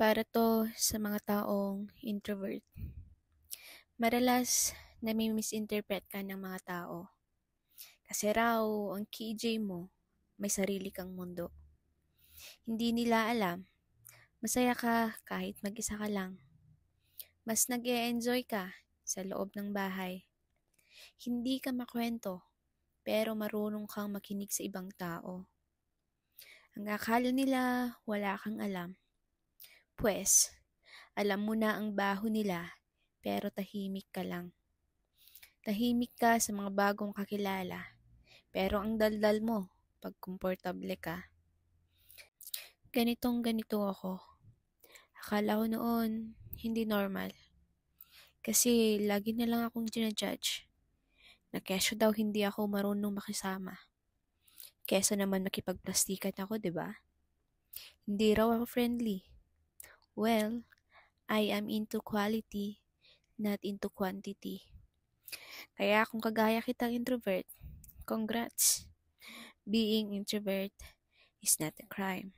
Para to sa mga taong introvert. Madalas nami-misinterpret ka ng mga tao. Kasi raw, ang KJ mo, may sarili kang mundo. Hindi nila alam, masaya ka kahit mag-isa ka lang. Mas nag-e-enjoy ka sa loob ng bahay. Hindi ka makwento, pero marunong kang makinig sa ibang tao. Ang akala nila wala kang alam. Pwes, alam mo na ang baho nila, pero tahimik ka lang. Tahimik ka sa mga bagong kakilala, pero ang daldal mo pag komportable ka. Ganitong ganito ako. Akala ko noon hindi normal. Kasi lagi na lang akong ginajudge. Na kesyo daw hindi ako marunong makisama. Kesa naman makipagplastikan ako, 'di ba? Hindi raw ako friendly. Well, I am into quality, not into quantity. Kaya kung kagaya kitang introvert, congrats. Being introvert is not a crime.